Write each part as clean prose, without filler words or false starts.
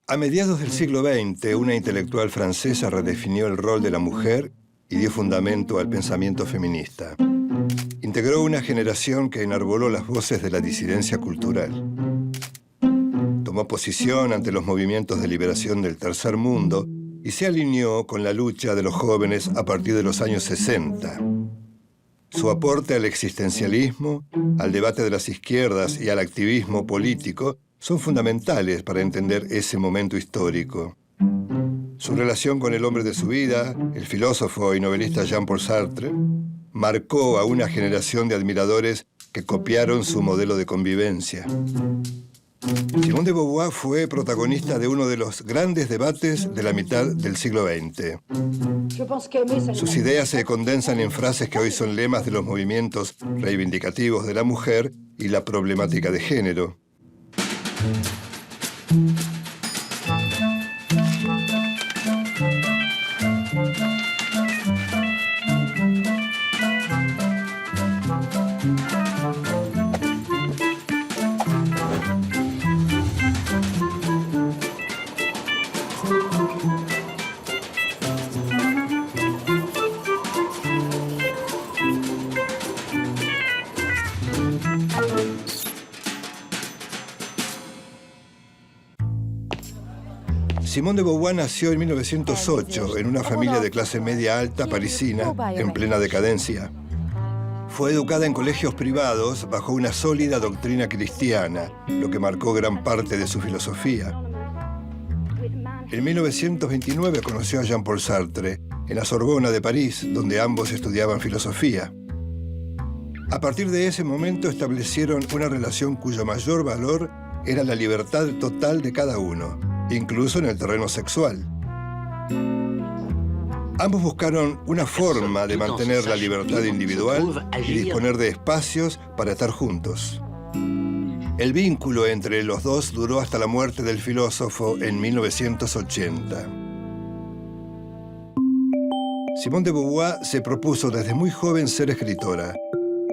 A mediados del siglo XX, una intelectual francesa redefinió el rol de la mujer y dio fundamento al pensamiento feminista. Integró una generación que enarboló las voces de la disidencia cultural. Tomó posición ante los movimientos de liberación del tercer mundo y se alineó con la lucha de los jóvenes a partir de los años 60. Su aporte al existencialismo, al debate de las izquierdas y al activismo político son fundamentales para entender ese momento histórico. Su relación con el hombre de su vida, el filósofo y novelista Jean-Paul Sartre, marcó a una generación de admiradores que copiaron su modelo de convivencia. Simone de Beauvoir fue protagonista de uno de los grandes debates de la mitad del siglo XX. Sus ideas se condensan en frases que hoy son lemas de los movimientos reivindicativos de la mujer y la problemática de género. Simone de Beauvoir nació en 1908 en una familia de clase media alta parisina en plena decadencia. Fue educada en colegios privados bajo una sólida doctrina cristiana, lo que marcó gran parte de su filosofía. En 1929 conoció a Jean-Paul Sartre en la Sorbona de París, donde ambos estudiaban filosofía. A partir de ese momento establecieron una relación cuyo mayor valor era la libertad total de cada uno, incluso en el terreno sexual. Ambos buscaron una forma de mantener la libertad individual y disponer de espacios para estar juntos. El vínculo entre los dos duró hasta la muerte del filósofo en 1980. Simone de Beauvoir se propuso desde muy joven ser escritora.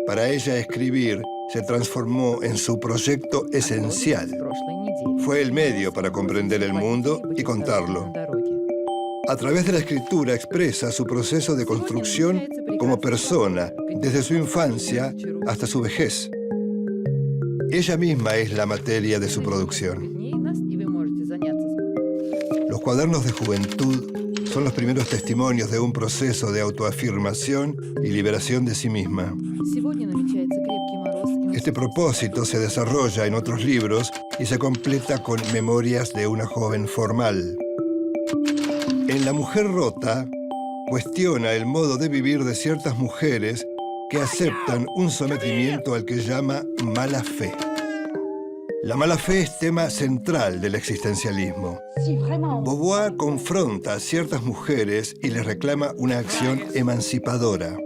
Para ella, escribir se transformó en su proyecto esencial. Fue el medio para comprender el mundo y contarlo. A través de la escritura expresa su proceso de construcción como persona, desde su infancia hasta su vejez. Ella misma es la materia de su producción. Los cuadernos de juventud son los primeros testimonios de un proceso de autoafirmación y liberación de sí misma. Este propósito se desarrolla en otros libros y se completa con Memorias de una joven formal. En La mujer rota, cuestiona el modo de vivir de ciertas mujeres que aceptan un sometimiento al que llama mala fe. La mala fe es tema central del existencialismo. Beauvoir confronta a ciertas mujeres y les reclama una acción emancipadora.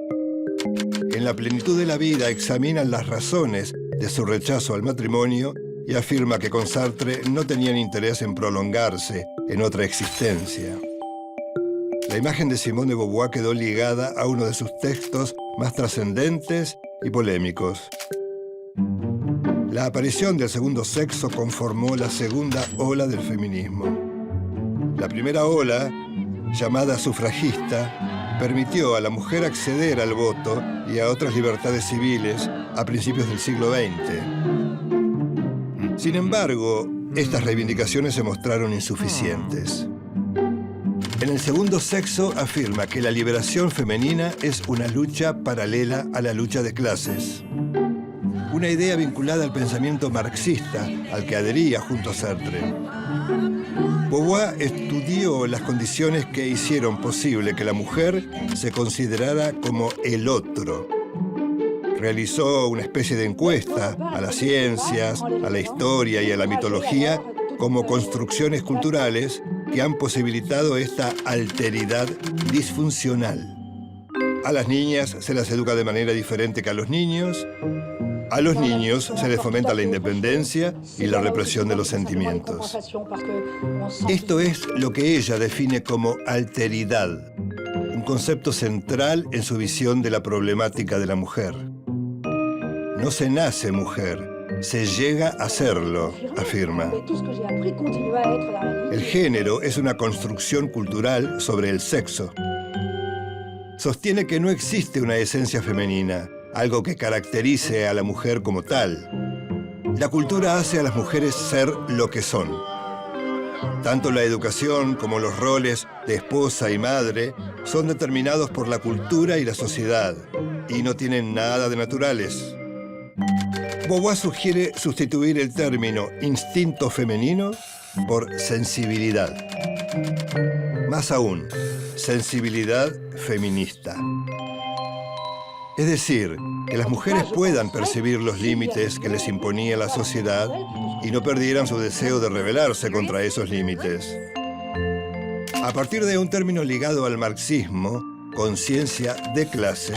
En La plenitud de la vida examina las razones de su rechazo al matrimonio y afirma que con Sartre no tenían interés en prolongarse en otra existencia. La imagen de Simone de Beauvoir quedó ligada a uno de sus textos más trascendentes y polémicos. La aparición del segundo sexo conformó la segunda ola del feminismo. La primera ola, llamada sufragista, permitió a la mujer acceder al voto y a otras libertades civiles a principios del siglo XX. Sin embargo, estas reivindicaciones se mostraron insuficientes. En el segundo sexo afirma que la liberación femenina es una lucha paralela a la lucha de clases. Una idea vinculada al pensamiento marxista, al que adhería junto a Sartre. Beauvoir estudió las condiciones que hicieron posible que la mujer se considerara como el otro. Realizó una especie de encuesta a las ciencias, a la historia y a la mitología como construcciones culturales que han posibilitado esta alteridad disfuncional. A las niñas se las educa de manera diferente que a los niños. A los niños se les fomenta la independencia y la represión de los sentimientos. Esto es lo que ella define como alteridad, un concepto central en su visión de la problemática de la mujer. No se nace mujer, se llega a serlo, afirma. El género es una construcción cultural sobre el sexo. Sostiene que no existe una esencia femenina, algo que caracterice a la mujer como tal. La cultura hace a las mujeres ser lo que son. Tanto la educación como los roles de esposa y madre son determinados por la cultura y la sociedad, y no tienen nada de naturales. Beauvoir sugiere sustituir el término instinto femenino por sensibilidad. Más aún, sensibilidad feminista. Es decir, que las mujeres puedan percibir los límites que les imponía la sociedad y no perdieran su deseo de rebelarse contra esos límites. A partir de un término ligado al marxismo, conciencia de clase,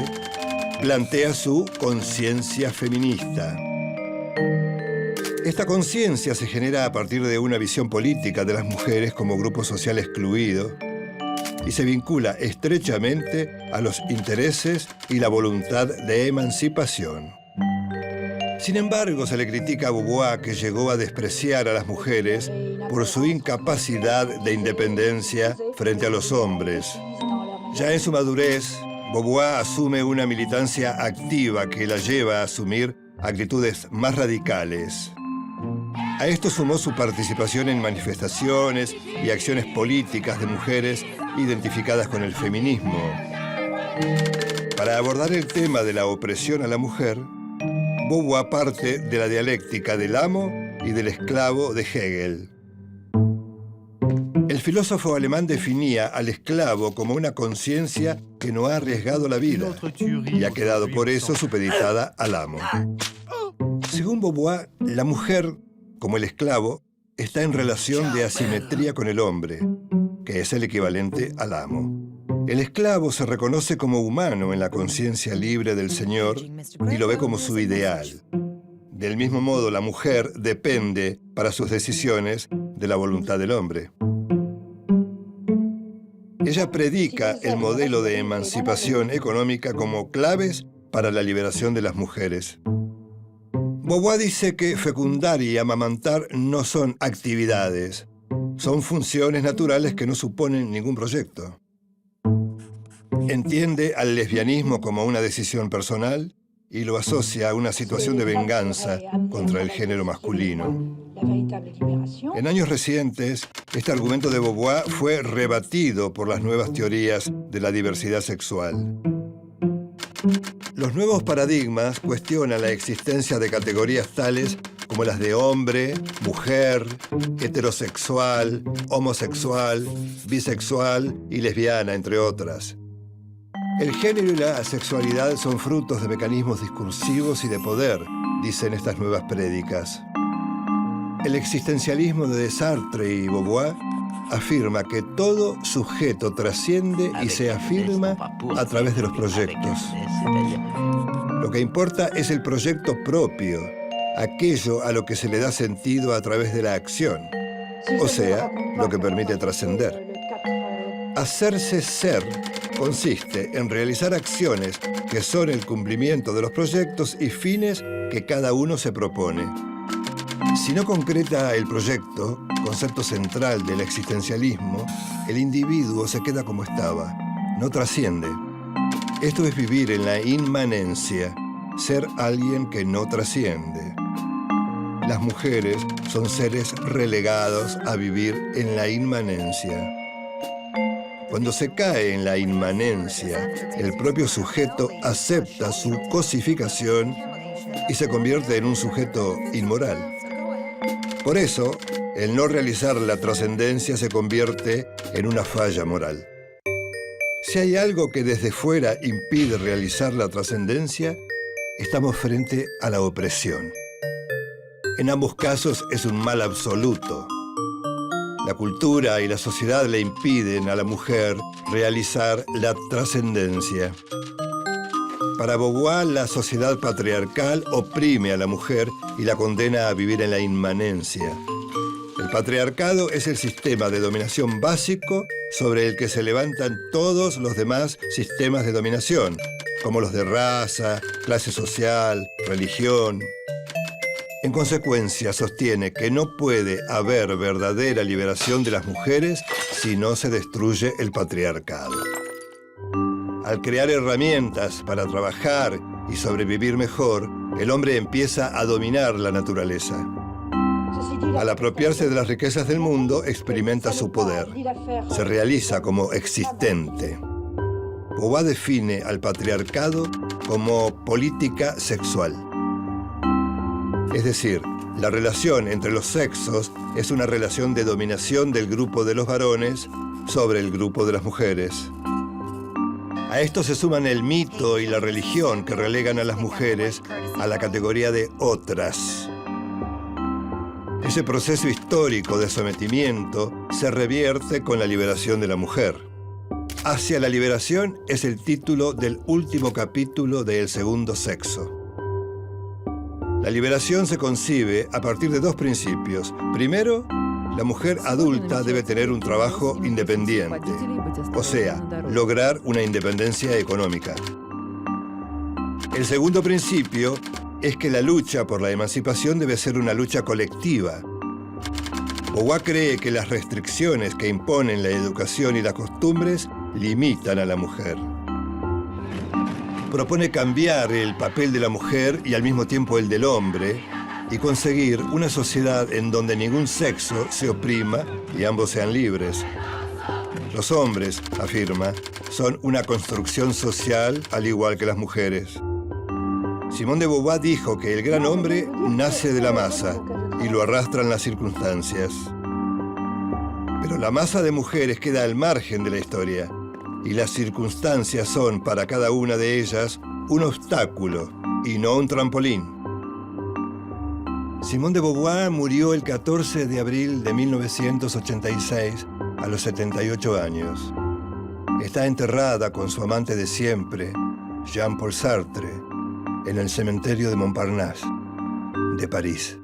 plantea su conciencia feminista. Esta conciencia se genera a partir de una visión política de las mujeres como grupo social excluido y se vincula estrechamente a los intereses y la voluntad de emancipación. Sin embargo, se le critica a Beauvoir que llegó a despreciar a las mujeres por su incapacidad de independencia frente a los hombres. Ya en su madurez, Beauvoir asume una militancia activa que la lleva a asumir actitudes más radicales. A esto sumó su participación en manifestaciones y acciones políticas de mujeres identificadas con el feminismo. Para abordar el tema de la opresión a la mujer, Beauvoir parte de la dialéctica del amo y del esclavo de Hegel. El filósofo alemán definía al esclavo como una conciencia que no ha arriesgado la vida y ha quedado por eso supeditada al amo. Según Beauvoir, la mujer, como el esclavo, está en relación de asimetría con el hombre, que es el equivalente al amo. El esclavo se reconoce como humano en la conciencia libre del Señor y lo ve como su ideal. Del mismo modo, la mujer depende, para sus decisiones, de la voluntad del hombre. Ella predica el modelo de emancipación económica como claves para la liberación de las mujeres. Beauvoir dice que fecundar y amamantar no son actividades, son funciones naturales que no suponen ningún proyecto. Entiende al lesbianismo como una decisión personal y lo asocia a una situación de venganza contra el género masculino. En años recientes, este argumento de Beauvoir fue rebatido por las nuevas teorías de la diversidad sexual. Los nuevos paradigmas cuestionan la existencia de categorías tales como las de hombre, mujer, heterosexual, homosexual, bisexual y lesbiana, entre otras. El género y la sexualidad son frutos de mecanismos discursivos y de poder, dicen estas nuevas prédicas. El existencialismo de Sartre y Beauvoir afirma que todo sujeto trasciende y se afirma a través de los proyectos. Lo que importa es el proyecto propio, aquello a lo que se le da sentido a través de la acción, o sea, lo que permite trascender. Hacerse ser consiste en realizar acciones que son el cumplimiento de los proyectos y fines que cada uno se propone. Si no concreta el proyecto, concepto central del existencialismo, el individuo se queda como estaba, no trasciende. Esto es vivir en la inmanencia, ser alguien que no trasciende. Las mujeres son seres relegados a vivir en la inmanencia. Cuando se cae en la inmanencia, el propio sujeto acepta su cosificación y se convierte en un sujeto inmoral. Por eso, el no realizar la trascendencia se convierte en una falla moral. Si hay algo que desde fuera impide realizar la trascendencia, estamos frente a la opresión. En ambos casos es un mal absoluto. La cultura y la sociedad le impiden a la mujer realizar la trascendencia. Para Beauvoir, la sociedad patriarcal oprime a la mujer y la condena a vivir en la inmanencia. El patriarcado es el sistema de dominación básico sobre el que se levantan todos los demás sistemas de dominación, como los de raza, clase social, religión. En consecuencia, sostiene que no puede haber verdadera liberación de las mujeres si no se destruye el patriarcado. Al crear herramientas para trabajar y sobrevivir mejor, el hombre empieza a dominar la naturaleza. Al apropiarse de las riquezas del mundo, experimenta su poder. Se realiza como existente. Beauvoir define al patriarcado como política sexual. Es decir, la relación entre los sexos es una relación de dominación del grupo de los varones sobre el grupo de las mujeres. A esto se suman el mito y la religión que relegan a las mujeres a la categoría de otras. Ese proceso histórico de sometimiento se revierte con la liberación de la mujer. Hacia la liberación es el título del último capítulo de El segundo sexo. La liberación se concibe a partir de dos principios. Primero, la mujer adulta debe tener un trabajo independiente, o sea, lograr una independencia económica. El segundo principio es que la lucha por la emancipación debe ser una lucha colectiva. Beauvoir cree que las restricciones que imponen la educación y las costumbres limitan a la mujer. Propone cambiar el papel de la mujer y al mismo tiempo el del hombre y conseguir una sociedad en donde ningún sexo se oprima y ambos sean libres. Los hombres, afirma, son una construcción social al igual que las mujeres. Simone de Beauvoir dijo que el gran hombre nace de la masa y lo arrastran las circunstancias. Pero la masa de mujeres queda al margen de la historia y las circunstancias son para cada una de ellas un obstáculo y no un trampolín. Simone de Beauvoir murió el 14 de abril de 1986 a los 78 años. Está enterrada con su amante de siempre, Jean-Paul Sartre, en el cementerio de Montparnasse, de París.